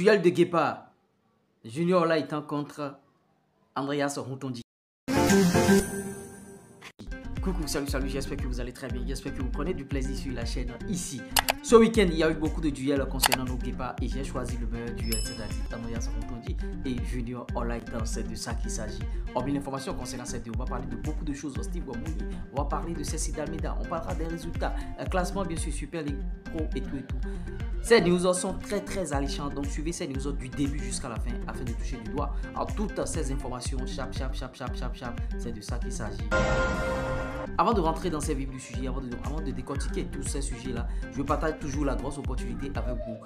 Duel de Guépard. Junior Olaitan contre Andreas Rontondi. Coucou, salut, j'espère que vous allez très bien, j'espère que vous prenez du plaisir sur la chaîne ici. Ce week-end, il y a eu beaucoup de duels concernant nos guépards et j'ai choisi le meilleur duel, c'est-à-dire Andreas Rontondi et Junior Olaitan, c'est de ça qu'il s'agit. Hormis l'information concernant cette vidéo, on va parler de beaucoup de choses, Steve Wamouni, on va parler de Cécile Almeida, on parlera des résultats, un classement bien sûr, Super League Pro et tout. Ces news sont très alléchantes, donc suivez ces news du début jusqu'à la fin afin de toucher du doigt à toutes ces informations, c'est de ça qu'il s'agit. Avant de rentrer dans ces vifs du sujet, avant de décortiquer tous ces sujets-là, je partage toujours la grosse opportunité avec vous.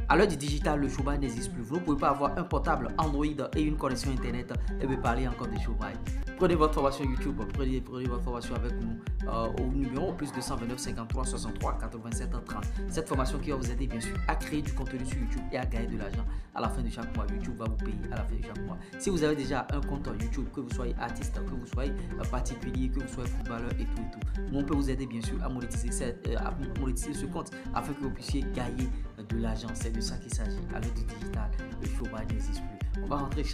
À l'heure du digital, le showbuy n'existe plus. Vous ne pouvez pas avoir un portable Android et une connexion Internet et me parler encore de showbuy. Prenez votre formation YouTube, prenez votre formation avec nous au numéro plus 229 53 63 87 30. Cette formation qui va vous aider bien sûr à créer du contenu sur YouTube et à gagner de l'argent à la fin de chaque mois. YouTube va vous payer à la fin de chaque mois. Si vous avez déjà un compte YouTube, que vous soyez artiste, que vous soyez particulier, que vous soyez footballeur et tout, on peut vous aider bien sûr à monétiser ce compte afin que vous puissiez gagner de l'argent. C'est de ça qu'il s'agit. À l'heure du digital, le showbuy n'existe plus. On va rentrer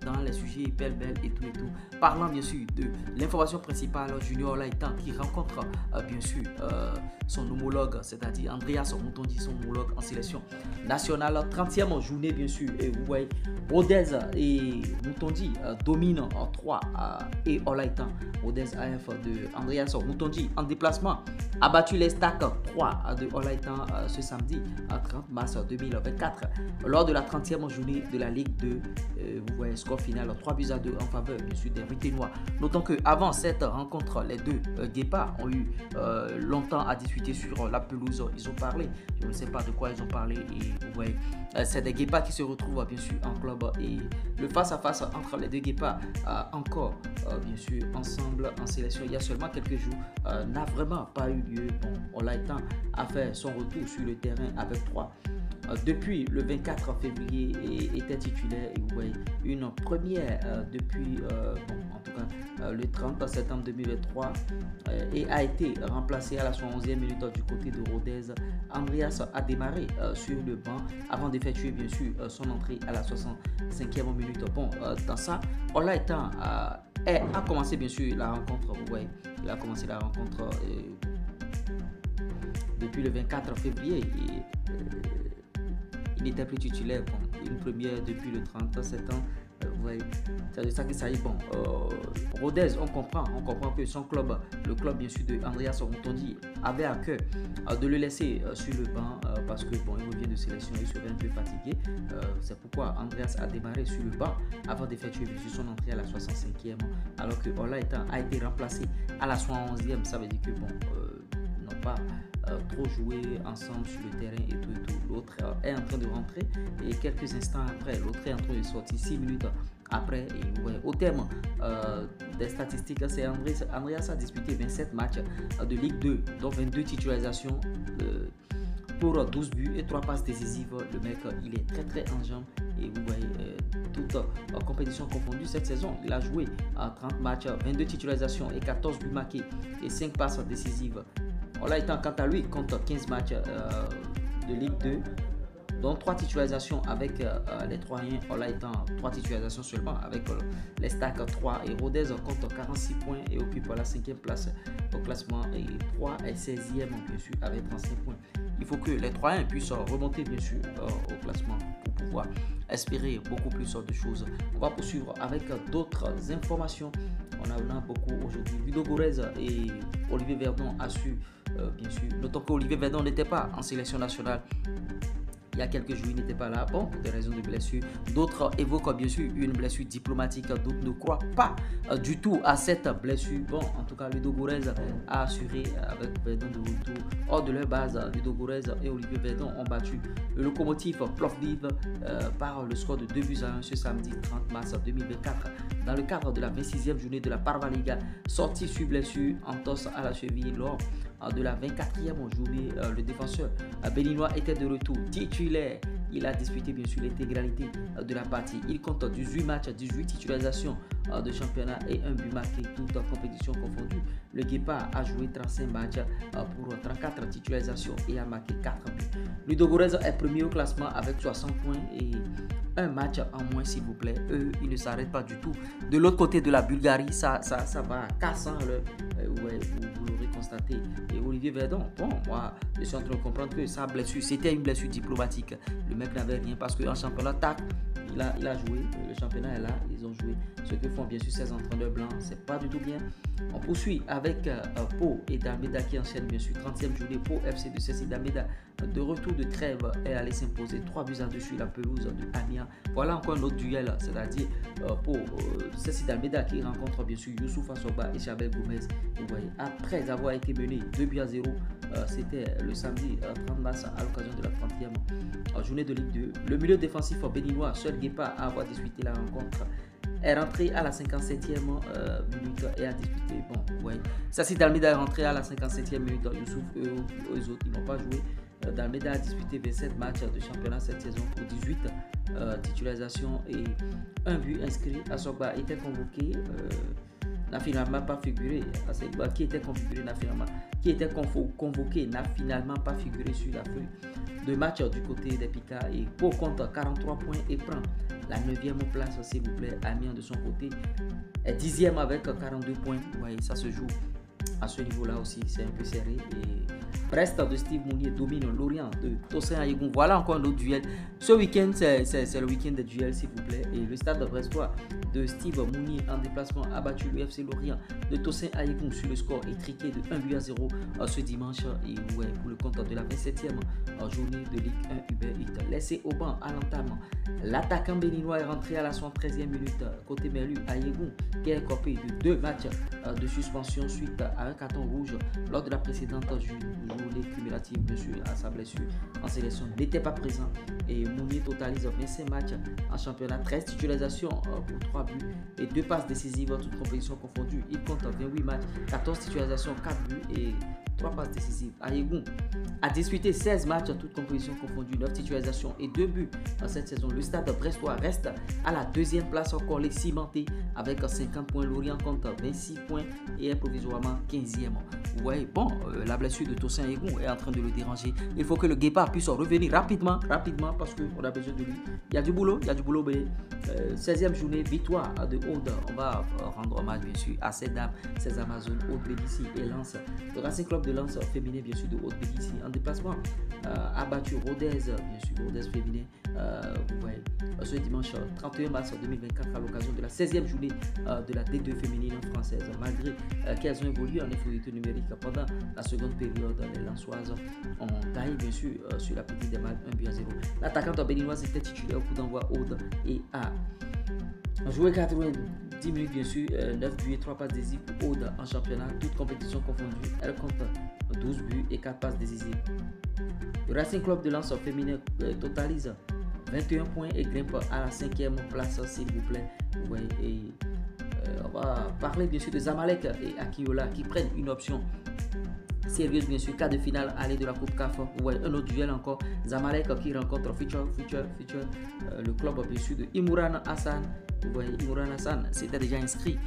dans les sujets belle et tout. Parlant bien sûr de l'information principale, Junior Olaitan qui rencontre bien sûr son homologue, c'est-à-dire Andreas Rontondi, son homologue en sélection nationale. 30e journée bien sûr. Et vous voyez, Rodez et Rontondi dominent en 3 et Olaitan, Rodez AF de Andreas Rontondi en déplacement, a battu les stacks 3 de Olaitan ce samedi, 30 mars 2024, lors de la 30e journée de la Ligue 2. Vous voyez, score final 3-2 en faveur bien sûr des Britannois. Notons qu'avant cette rencontre, les deux guépards ont eu longtemps à discuter sur la pelouse. Ils ont parlé, je ne sais pas de quoi ils ont parlé. Et vous voyez, c'est des guépards qui se retrouvent bien sûr en club. Et le face-à-face entre les deux guépards, encore bien sûr ensemble en sélection il y a seulement quelques jours, n'a vraiment pas eu lieu. Bon, Olaitan a fait son retour sur le terrain avec 3. Depuis le 24 février était titulaire et vous voyez une première depuis en tout cas le 30 septembre 2023 et a été remplacé à la 71e minute du côté de Rodez. Andreas a démarré sur le banc avant d'effectuer bien sûr son entrée à la 65e minute. Bon, dans ça, Olaitan a commencé bien sûr la rencontre. Vous voyez, il a commencé la rencontre depuis le 24 février et il n'était plus titulaire. Bon, une première depuis le 30 septembre. Ouais, c'est de ça qu'il s'agit. Bon, Rodez, on comprend que son club, le club bien sûr de Andreas Rontondi, avait à cœur de le laisser sur le banc parce que bon, il revient de sélection, il serait un peu fatigué. C'est pourquoi Andreas a démarré sur le banc avant d'effectuer son entrée à la 65e, alors que Olaitan a été remplacé à la 71e. Ça veut dire que bon, non pas trop joué ensemble sur le terrain et tout. L'autre est en train de rentrer et quelques instants après, l'autre est en train de sortir 6 minutes après. Et ouais, au terme des statistiques, c'est Andreas a disputé 27 matchs de Ligue 2, dont 22 titularisations pour 12 buts et 3 passes décisives. Le mec, il est très en jambes et vous voyez, toute compétition confondue cette saison, il a joué 30 matchs, 22 titularisations et 14 buts marqués et 5 passes décisives. Olaitan, quant à lui, compte 15 matchs de Ligue 2, dont 3 titularisations avec les Troyens. Olaitan, 3 titularisations seulement avec les stacks 3. Et Rodez compte 46 points et occupe la 5e place au classement. Et 3 est 16e bien sûr avec 35 points. Il faut que les Troyens puissent remonter bien sûr au classement pour pouvoir espérer beaucoup plus de choses. On va poursuivre avec d'autres informations. On en a beaucoup aujourd'hui. Ludo Goretz et Olivier Verdon a su, bien sûr, notons qu'Olivier Verdon n'était pas en sélection nationale. Il y a quelques jours, il n'était pas là, bon, pour des raisons de blessure. D'autres évoquent bien sûr une blessure diplomatique. D'autres ne croient pas du tout à cette blessure. Bon, en tout cas, Ludo Goretz a assuré avec Verdon de retour hors de leur base. Ludo Goretz et Olivier Verdon ont battu le Lokomotiv Plovdiv par le score de 2-1 ce samedi 30 mars 2024 dans le cadre de la 26e journée de la Parvaliga, sortie sur blessure, entorse à la cheville lors de la 24e journée. Le défenseur béninois était de retour titulaire. Il a disputé bien sûr l'intégralité de la partie. Il compte 18 matchs, 18 titularisations de championnat et un but marqué, toutes compétitions confondues. Le Guépard a joué 35 matchs pour 34 titularisations et a marqué 4 buts. Ludo Goretz est premier au classement avec 60 points et un match en moins, s'il vous plaît. Eux, ils ne s'arrêtent pas du tout. De l'autre côté de la Bulgarie, ça va cassant. Ouais, vous l'aurez constaté. Et Olivier Verdon, bon, moi, je suis en train de comprendre que sa blessure, c'était une blessure diplomatique. Le mec n'avait rien parce qu'en championnat, tac, il a joué. Le championnat est là, ils ont joué. Ce que font bien sûr ces entraîneurs blancs, c'est pas du tout bien. On poursuit avec Pau et Dalméda qui enchaînent bien sûr 30e journée. Pau FC de Ceci Dalméda de retour de trêve est allé s'imposer 3-2 sur la pelouse de Amiens. Voilà encore un autre duel, c'est-à-dire pour Ceci Dalméda qui rencontre bien sûr Youssouf Assoba et Chabel Gomez. Vous voyez, après avoir été mené 2-0, c'était le samedi 30 mars à l'occasion de la 30e journée de Ligue 2. Le milieu défensif béninois, seul Guépard à avoir disputé la rencontre, est rentré à la 57e minute et a disputé. Bon, ouais. Ceci Dalméda est rentré à la 57e minute. Youssouf, eux autres, ils n'ont pas joué. Dalméda a disputé 27 matchs de championnat cette saison pour 18 titularisations et un but inscrit. Assoba était convoqué, n'a finalement pas figuré. Assoba qui était convoqué n'a finalement pas figuré sur la feuille de match du côté des Picards et Pau compte 43 points et prend la 9e place, s'il vous plaît. Amiens de son côté est 10e avec 42 points. Vous voyez, ça se joue à ce niveau-là aussi, c'est un peu serré. Et Brest de Steve Mounier domine Lorient de Tosin Ayegun. Voilà encore un autre duel. Ce week-end, c'est le week-end des duels, s'il vous plaît. Et le stade de Brestois de Steve Mounier en déplacement a battu le FC Lorient de Tosin Ayegun sur le score étriqué de 1-0 ce dimanche. Et ouais, pour le compte de la 27e journée de Ligue 1 Uber Eats. Laissé au banc à l'entame, l'attaquant béninois est rentré à la 73e minute. Côté Merlu, Ayegun qui est copé de 2 matchs de suspension suite à un carton rouge lors de la précédente journée cumulative, bien sûr, à sa blessure en sélection, n'était pas présent. Et Mounier totalise 25 matchs en championnat, 13 titularisations pour 3 buts et 2 passes décisives, toutes compétitions confondues. Il compte 28 matchs, 14 titularisations, 4 buts et 3 passes décisives. Ayegun a disputé 16 matchs, toutes compétitions confondues, 9 titularisations et 2 buts dans cette saison. Le stade brestois reste à la 2e place, encore les cimentés avec 50 points. Lorient compte 26 points et est provisoirement 15e. Vous voyez, bon, la blessure de Tosin Ayegun est en train de le déranger. Il faut que le Guépard puisse revenir rapidement parce qu'on a besoin de lui. Il y a du boulot, mais 16e journée, victoire de Aude. On va rendre hommage bien sûr à ces dames, ces Amazones, Aude Bédissi et Lens. Le Racing Club de Lens féminin, bien sûr, de Aude Bédissi en déplacement a battu Rodez, bien sûr, Rodez féminin. Vous voyez, ce dimanche 31 mars 2024 à l'occasion de la 16e journée de la D2 féminine française. Malgré qu'elles ont évolué en infériorité numérique pendant la seconde période, les Lensoises ont taillé bien sûr sur la petite démarque 1-0. L'attaquante béninoise était titulaire au coup d'envoi Aude et a joué 90 minutes bien sûr, 9 buts et 3 passes décisives pour Aude en championnat, toutes compétitions confondues. Elle compte 12 buts et 4 passes décisives. Le Racing Club de Lens féminin totalise 21 points et grimpe à la 5e place, s'il vous plaît. Ouais, et on va parler bien sûr de Zamalek et Akiola qui prennent une option sérieuse, bien sûr, cas de finale aller de la Coupe CAF. Ouais, un autre duel encore. Zamalek qui rencontre Future, le club bien sûr de Imran Hassan. Vous voyez, Imran Hassan s'était déjà inscrit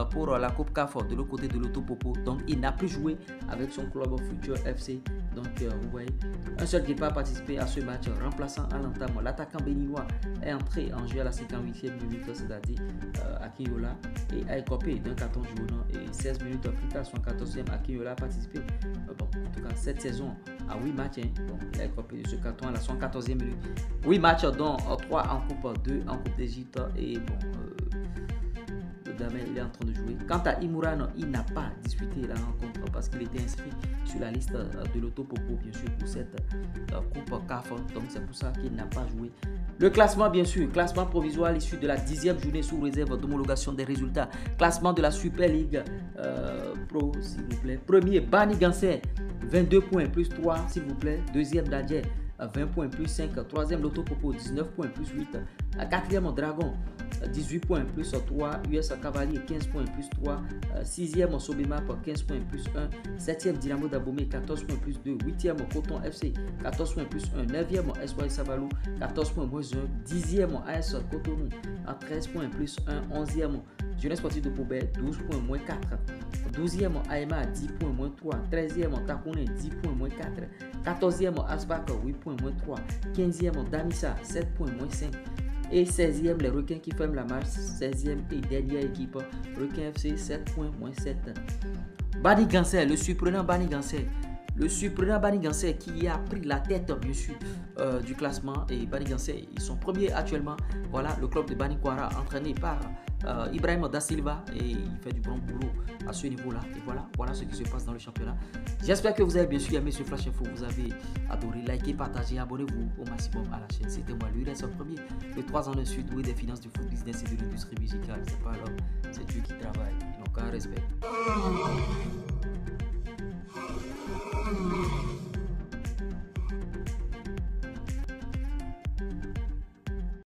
pour la Coupe CAF de l'autre côté de l'Autopopo. Donc, il n'a plus joué avec son club Future FC. Donc, vous voyez, un seul qui n'a pas participé à ce match, remplaçant à l'entame. L'attaquant béninois est entré en jeu à la 58e minute, c'est-à-dire Akiola, et a écopé d'un carton jaune. Et 16 minutes plus tard, son 14e, Akiola a participé. Bon, en tout cas, cette saison, à 8 matchs, bon, il a écopé de ce carton à la 114e minute. 8 matchs, dont 3 en Coupe 2, en Coupe d'Égypte, et bon, le gamin il est en train de jouer. Quant à Imran, il n'a pas disputé la rencontre parce qu'il était inscrit sur la liste de l'Autopopo, bien sûr, pour cette Coupe CAF. Donc c'est pour ça qu'il n'a pas joué. Le classement, bien sûr, classement provisoire à l'issue de la 10e journée sous réserve d'homologation des résultats. Classement de la Super League Pro, s'il vous plaît. Premier, Bani Ganser, 22 points, plus 3, s'il vous plaît. Deuxième, Dadje, 20 points plus 5. Troisième, Loto Popo, 19 points plus 8. Quatrième, Dragon, 18 points plus 3. US Cavalier, 15 points plus 3. Sixième, Sobemap, 15 points plus 1. Septième, Dynamo Dabomey, 14 points plus 2. Huitième, Coton FC, 14 points plus 1. Neuvième, Espoir Savalou, 14 points moins 1. Dixième, AS Cotonou, 13 points plus 1. Onzième, Jeunesse Sportive de Poubelle, 12 points moins 4. 12e, AMA, 10 points moins 3. 13e, Takounen, 10 points moins 4. 14e, Asbak, 8 points moins 3. 15e, Damissa, 7 points moins 5. Et 16e, les Requins qui ferment la marche. 16e et dernière équipe, Requin FC, 7 points moins 7. Bani Ganser, le surprenant Bani Ganser. Le surprenant Bani Ganser qui a pris la tête bien sûr du classement. Et Bani Ganser, ils sont premiers actuellement. Voilà, le club de Bani Kwara entraîné par Ibrahim Da Silva, et il fait du bon boulot à ce niveau là. Et voilà ce qui se passe dans le championnat. J'espère que vous avez bien sûr aimé ce flash info, vous avez adoré. Likez, partagez, abonnez-vous au maximum à la chaîne. C'était moi, lui reste premier, le 3 ans de suite, doué des finances, du foot business et de l'industrie musicale. C'est pas l'homme, c'est Dieu qui travaille. Donc un respect.